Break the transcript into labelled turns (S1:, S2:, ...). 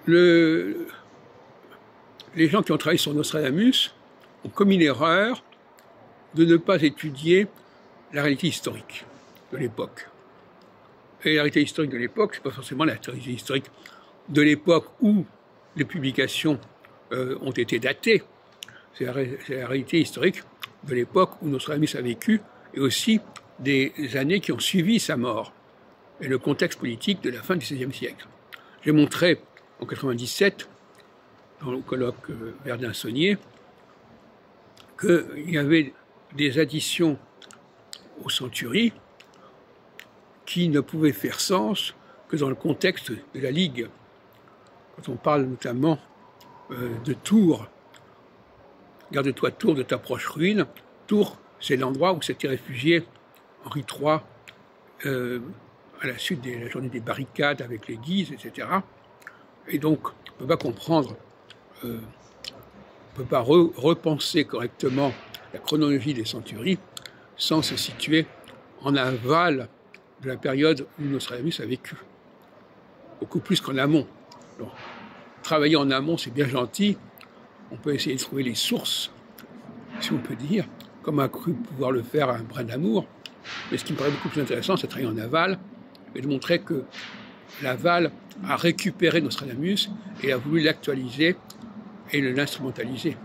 S1: Les gens qui ont travaillé sur Nostradamus ont commis l'erreur de ne pas étudier la réalité historique de l'époque. Et la réalité historique de l'époque, c'est pas forcément la réalité historique de l'époque où les publications ont été datées. C'est la réalité historique de l'époque où Nostradamus a vécu et aussi des années qui ont suivi sa mort et le contexte politique de la fin du XVIe siècle. J'ai montré en 97, dans le colloque Verdun-Saunier, qu'il y avait des additions aux centuries qui ne pouvaient faire sens que dans le contexte de la Ligue. Quand on parle notamment de Tours, garde-toi Tours de ta proche ruine. Tours, c'est l'endroit où s'était réfugié Henri III à la suite de la journée des barricades avec les Guises, etc. Et donc, on ne peut pas comprendre, on ne peut pas repenser correctement la chronologie des centuries sans se situer en aval de la période où Nostradamus a vécu. Beaucoup plus qu'en amont. Donc, travailler en amont, c'est bien gentil. On peut essayer de trouver les sources, si on peut dire, comme a cru pouvoir le faire un brin d'amour. Mais ce qui me paraît beaucoup plus intéressant, c'est de travailler en aval et de montrer que l'aval a récupéré Nostradamus et a voulu l'actualiser et l'instrumentaliser.